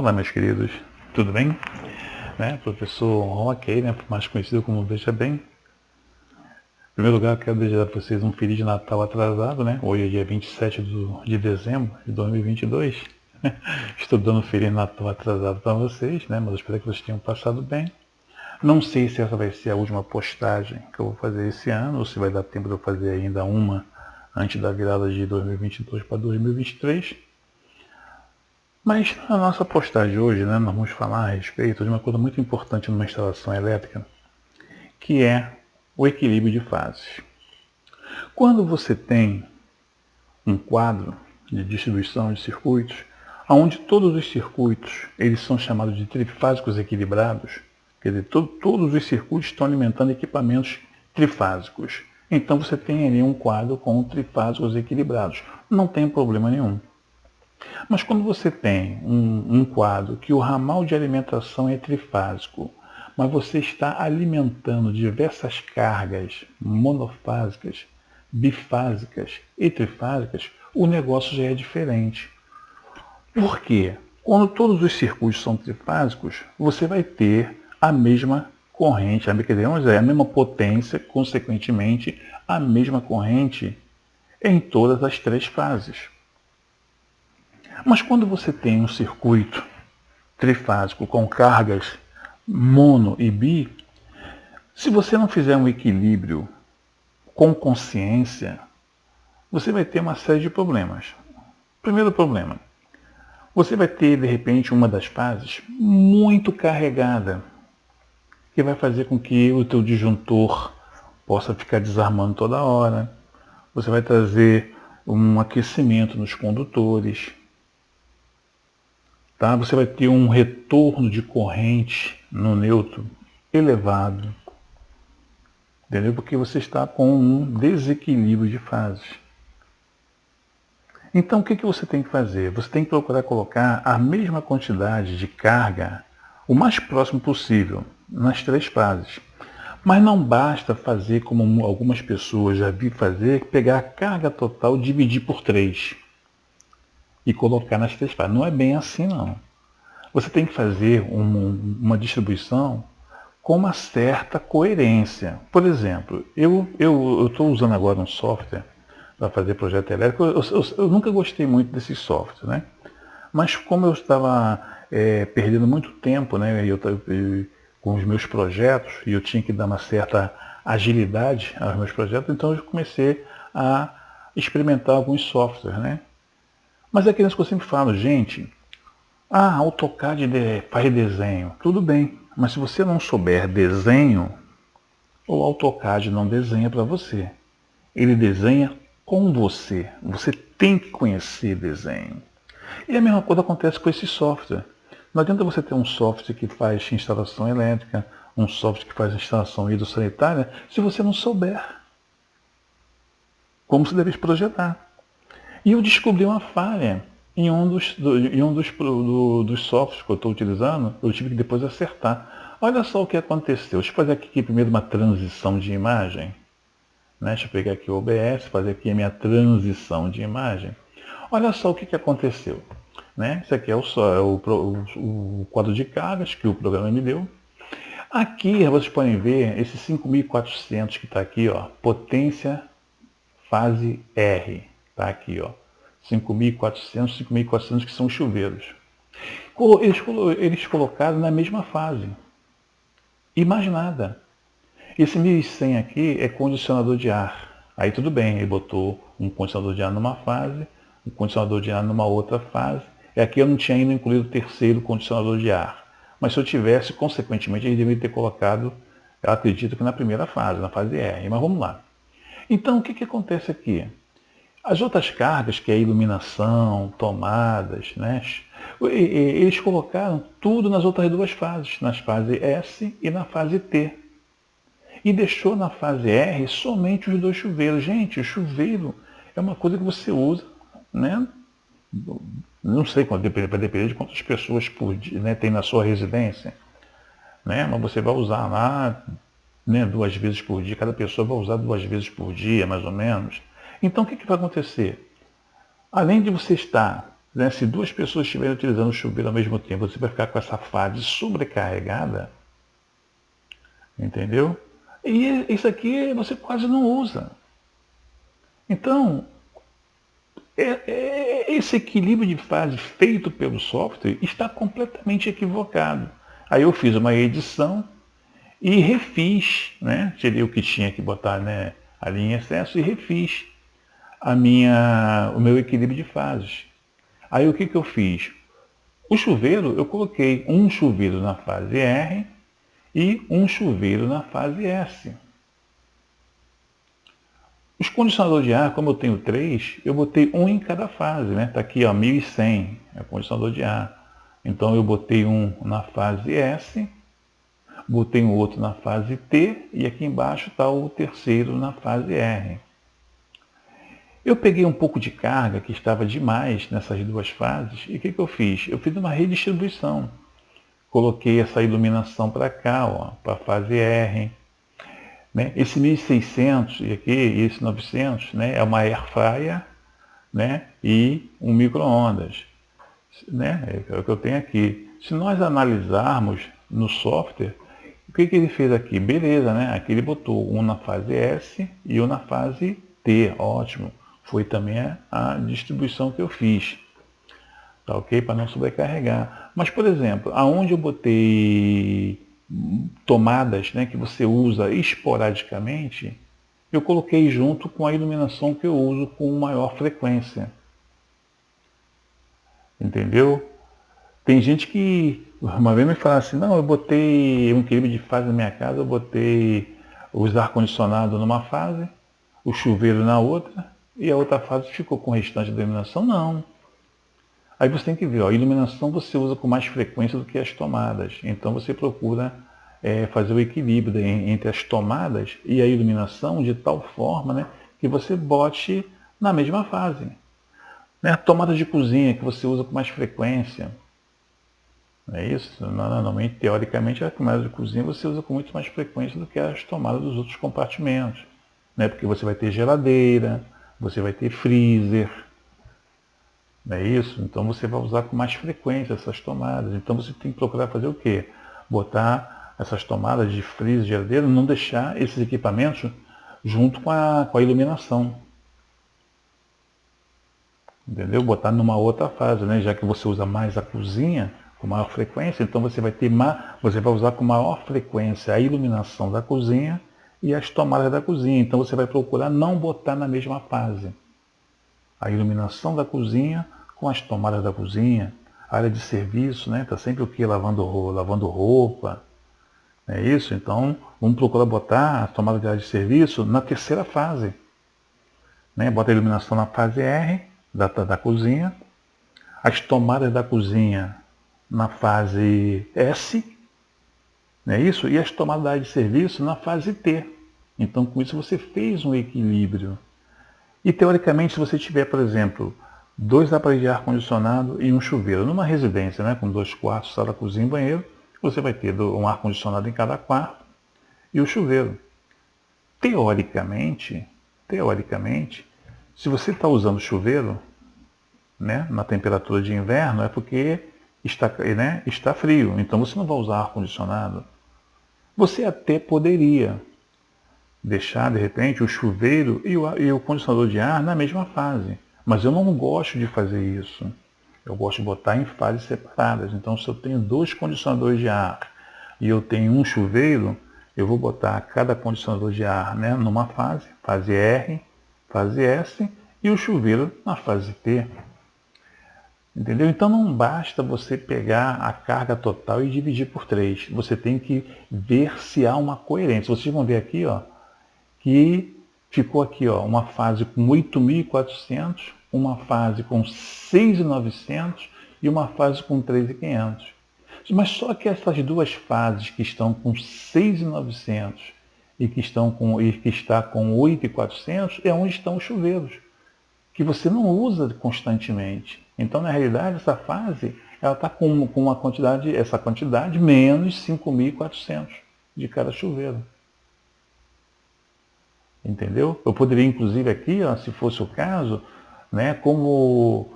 Olá, meus queridos, tudo bem? Professor Rock, mais conhecido como Veja Bem. Em primeiro lugar, quero desejar a vocês um Feliz Natal atrasado, né? Hoje é dia 27 de dezembro de 2022. Estou dando um Feliz Natal atrasado para vocês, né? Mas eu espero que vocês tenham passado bem. Não sei se essa vai ser a última postagem que eu vou fazer esse ano, ou se vai dar tempo de eu fazer ainda uma antes da virada de 2022 para 2023. Mas na nossa postagem de hoje, nós vamos falar a respeito de uma coisa muito importante numa instalação elétrica, que é o equilíbrio de fases. Quando você tem um quadro de distribuição de circuitos, onde todos os circuitos eles são chamados de trifásicos equilibrados, quer dizer, todos os circuitos estão alimentando equipamentos trifásicos. Então você tem ali um quadro com trifásicos equilibrados. Não tem problema nenhum. Mas quando você tem um quadro que o ramal de alimentação é trifásico, mas você está alimentando diversas cargas monofásicas, bifásicas e trifásicas, o negócio já é diferente. Por quê? Quando todos os circuitos são trifásicos, você vai ter a mesma corrente, a mesma potência, consequentemente, a mesma corrente em todas as três fases. Mas quando você tem um circuito trifásico com cargas mono e bi, se você não fizer um equilíbrio com consciência, você vai ter uma série de problemas. Primeiro problema, você vai ter de repente uma das fases muito carregada, que vai fazer com que o teu disjuntor possa ficar desarmando toda hora. Você vai trazer um aquecimento nos condutores. Tá? Você vai ter um retorno de corrente no neutro elevado, entendeu? Porque você está com um desequilíbrio de fases. Então o que você tem que fazer? Você tem que procurar colocar a mesma quantidade de carga o mais próximo possível nas três fases. Mas não basta fazer como algumas pessoas já vi fazer, pegar a carga total e dividir por 3 e colocar nas três fases. Não é bem assim, não. Você tem que fazer uma distribuição com uma certa coerência. Por exemplo, eu estou usando agora um software para fazer projeto elétrico. Eu nunca gostei muito desse software, né? Mas como eu estava perdendo muito tempo, né, com os meus projetos, e eu tinha que dar uma certa agilidade aos meus projetos, então eu comecei a experimentar alguns softwares, né? Mas é aquilo que eu sempre falo, gente, AutoCAD faz desenho, tudo bem, mas se você não souber desenho, o AutoCAD não desenha para você. Ele desenha com você. Você tem que conhecer desenho. E a mesma coisa acontece com esse software. Não adianta você ter um software que faz instalação elétrica, um software que faz instalação hidrossanitária, se você não souber como você deve projetar. E eu descobri uma falha em um dos softwares que eu estou utilizando. Eu tive que depois acertar. Olha só o que aconteceu. Deixa eu fazer aqui primeiro uma transição de imagem. Né? Deixa eu pegar aqui o OBS, fazer aqui a minha transição de imagem. Olha só o que aconteceu. Né? Esse aqui é o quadro de cargas que o programa me deu. Aqui vocês podem ver esse 5.400 que está aqui, ó, potência fase R. Está aqui, ó. 5.400 que são os chuveiros. Eles colocaram na mesma fase. E mais nada. Esse 1.100 aqui é condicionador de ar. Aí tudo bem, ele botou um condicionador de ar numa fase, um condicionador de ar numa outra fase. E aqui eu não tinha ainda incluído o terceiro condicionador de ar. Mas se eu tivesse, consequentemente, ele deveria ter colocado, eu acredito que na primeira fase, na fase R. Mas vamos lá. Então, o que acontece aqui? As outras cargas, que é iluminação, tomadas, né? Eles colocaram tudo nas outras duas fases, nas fases S e na fase T. E deixou na fase R somente os dois chuveiros. Gente, o chuveiro é uma coisa que você usa, né? Não sei, vai depender de quantas pessoas por dia, né, tem na sua residência. Né? Mas você vai usar lá, né, 2 vezes por dia, cada pessoa vai usar 2 vezes por dia, mais ou menos. Então o que vai acontecer? Além de você estar né, se duas pessoas estiverem utilizando o chuveiro ao mesmo tempo, você vai ficar com essa fase sobrecarregada, entendeu? E isso aqui você quase não usa. Então, esse equilíbrio de fase feito pelo software está completamente equivocado. Aí eu fiz uma edição e refiz, né? Tirei o que tinha que botar, né, ali em excesso e refiz o meu equilíbrio de fases. Aí o que, que eu fiz? O chuveiro, eu coloquei um chuveiro na fase R e um chuveiro na fase S. Os condicionadores de ar, como eu tenho três, eu botei um em cada fase, né? Está aqui, ó, 1100 é o condicionador de ar. Então eu botei um na fase S, botei um outro na fase T e aqui embaixo está o terceiro na fase R. Eu peguei um pouco de carga que estava demais nessas duas fases e o que, que eu fiz? Eu fiz uma redistribuição. Coloquei essa iluminação para cá, para a fase R. Né? Esse 1600 e aqui, esse 900, né, é uma air fryer, né, e um micro-ondas. Né? É o que eu tenho aqui. Se nós analisarmos no software, o que, que ele fez aqui? Beleza, né? Aqui ele botou um na fase S e um na fase T. Ótimo. Foi também a distribuição que eu fiz. Tá ok? Para não sobrecarregar. Mas, por exemplo, aonde eu botei tomadas, né, que você usa esporadicamente, eu coloquei junto com a iluminação que eu uso com maior frequência. Entendeu? Tem gente que uma vez me fala assim, não, eu botei um equilíbrio de fase na minha casa, eu botei os ar-condicionado numa fase, o chuveiro na outra, e a outra fase ficou com o restante da iluminação. Não. Aí você tem que ver, ó, a iluminação você usa com mais frequência do que as tomadas. Então você procura fazer o equilíbrio entre as tomadas e a iluminação de tal forma, né, que você bote na mesma fase. Né? A tomada de cozinha que você usa com mais frequência. Não é isso? Normalmente, teoricamente, a tomada de cozinha você usa com muito mais frequência do que as tomadas dos outros compartimentos. Né? Porque você vai ter geladeira, você vai ter freezer. Não é isso? Então você vai usar com mais frequência essas tomadas. Então você tem que procurar fazer o quê? Botar essas tomadas de freezer, geladeira, não deixar esses equipamentos junto com a iluminação. Entendeu? Botar numa outra fase, né? Já que você usa mais a cozinha com maior frequência, então você vai usar com maior frequência a iluminação da cozinha e as tomadas da cozinha. Então você vai procurar não botar na mesma fase a iluminação da cozinha com as tomadas da cozinha, a área de serviço, né? Está sempre o que? Lavando roupa. É isso? Então, vamos procurar botar a tomada de área de serviço na terceira fase. Né? Bota a iluminação na fase R da cozinha, as tomadas da cozinha na fase S, não é isso? E as tomadas da área de serviço na fase T. Então, com isso, você fez um equilíbrio. E, teoricamente, se você tiver, por exemplo, 2 aparelhos de ar-condicionado e um chuveiro, numa residência, né, com 2 quartos, sala, cozinha e banheiro, você vai ter um ar-condicionado em cada quarto e o chuveiro. Teoricamente, se você está usando chuveiro, né, na temperatura de inverno, é porque está frio, então você não vai usar ar-condicionado. Você até poderia deixar, de repente, o chuveiro e o condicionador de ar na mesma fase. Mas eu não gosto de fazer isso. Eu gosto de botar em fases separadas. Então, se eu tenho 2 condicionadores de ar e eu tenho um chuveiro, eu vou botar cada condicionador de ar, né, numa fase R, fase S, e o chuveiro na fase T. Entendeu? Então não basta você pegar a carga total e dividir por 3. Você tem que ver se há uma coerência. Vocês vão ver aqui, ó, que ficou aqui, ó, uma fase com 8.400, uma fase com 6.900 e uma fase com 3.500. Mas só que essas duas fases que estão com 6.900 e que está com 8.400 é onde estão os chuveiros, que você não usa constantemente. Então, na realidade, essa fase ela está com uma quantidade, essa quantidade menos 5.400 de cada chuveiro. Entendeu? Eu poderia, inclusive, aqui, ó, se fosse o caso, né, como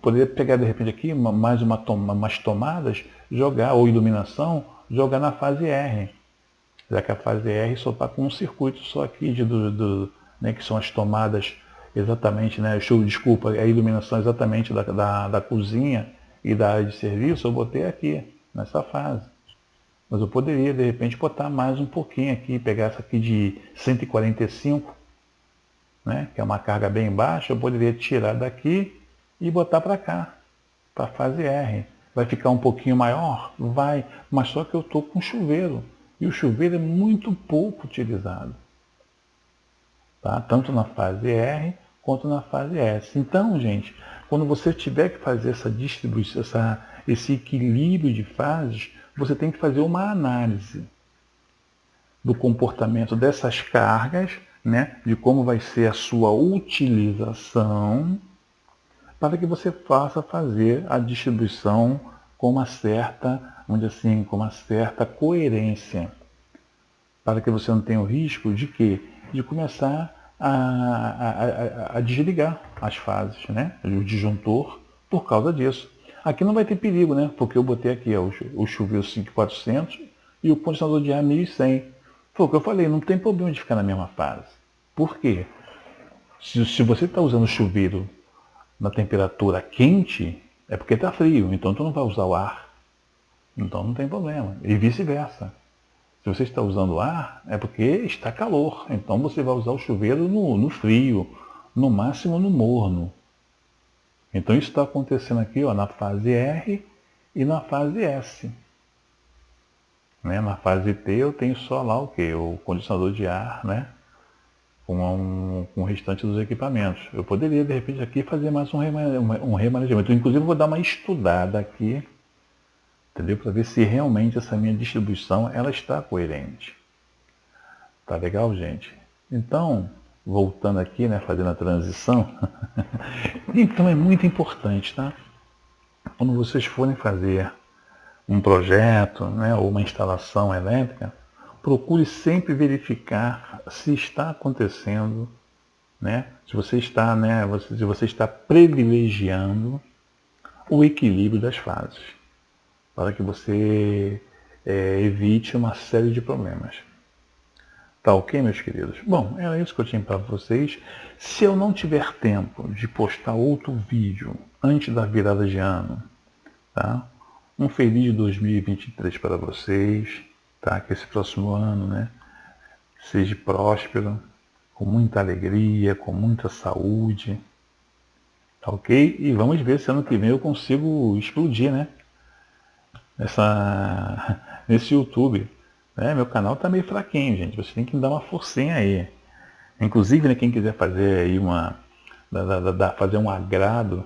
Poderia pegar de repente aqui mais umas tomadas, jogar, ou iluminação, jogar na fase R. Já que a fase R só está com um circuito só aqui, né, que são as tomadas exatamente, né, desculpa, a iluminação exatamente da cozinha e da área de serviço, eu botei aqui, nessa fase. Mas eu poderia, de repente, botar mais um pouquinho aqui, pegar essa aqui de 145, né, que é uma carga bem baixa, eu poderia tirar daqui e botar para cá, para a fase R. Vai ficar um pouquinho maior? Vai, mas só que eu estou com chuveiro. E o chuveiro é muito pouco utilizado. Tá? Tanto na fase R quanto na fase S. Então, gente, quando você tiver que fazer essa distribuição, esse equilíbrio de fases, você tem que fazer uma análise do comportamento dessas cargas, né, de como vai ser a sua utilização, para que você possa fazer a distribuição com uma certa, vamos dizer assim, com uma certa coerência, para que você não tenha o risco de quê? De começar a desligar as fases, né, o disjuntor, por causa disso. Aqui não vai ter perigo, né, porque eu botei aqui o chuveiro 5400 e o condicionador de ar 1100. Foi o que eu falei, não tem problema de ficar na mesma fase. Por quê? Se você está usando o chuveiro na temperatura quente, é porque está frio, então tu não vai usar o ar. Então não tem problema. E vice-versa. Se você está usando ar, é porque está calor. Então você vai usar o chuveiro no frio, no máximo no morno. Então isso está acontecendo aqui, ó, na fase R e na fase S. Né? Na fase T eu tenho só lá o quê? O condicionador de ar, né? Com o restante dos equipamentos. Eu poderia, de repente, aqui fazer mais um remanejamento. Inclusive, vou dar uma estudada aqui, entendeu? Para ver se realmente essa minha distribuição ela está coerente. Tá legal, gente? Então, voltando aqui, né, fazendo a transição. Então, é muito importante, tá? Quando vocês forem fazer um projeto, né, ou uma instalação elétrica, procure sempre verificar se está acontecendo, né, se você está, né, se você está privilegiando o equilíbrio das fases, para que você evite uma série de problemas. Tá ok, meus queridos? Bom, era isso que eu tinha para vocês. Se eu não tiver tempo de postar outro vídeo antes da virada de ano, tá? Um feliz 2023 para vocês, tá? Que esse próximo ano, né, seja próspero, com muita alegria, com muita saúde, tá ok? E vamos ver se ano que vem eu consigo explodir, né? Nesse YouTube. Meu canal tá meio fraquinho, gente. Você tem que me dar uma forcinha aí. Inclusive, né, quem quiser fazer aí fazer um agrado,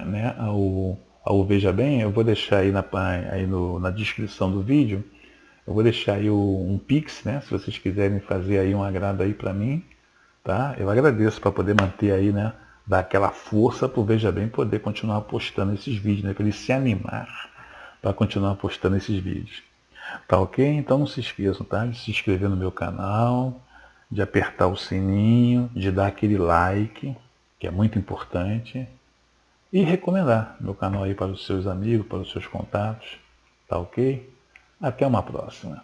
né, ao Veja Bem, eu vou deixar aí na descrição do vídeo, eu vou deixar aí um Pix, né, se vocês quiserem fazer aí um agrado aí para mim, tá? Eu agradeço para poder manter aí, né, dar aquela força para o Veja Bem poder continuar postando esses vídeos, né, para ele se animar para continuar postando esses vídeos. Tá ok? Então não se esqueçam, tá? De se inscrever no meu canal, de apertar o sininho, de dar aquele like, que é muito importante, e recomendar meu canal aí para os seus amigos, para os seus contatos, tá ok? Até uma próxima.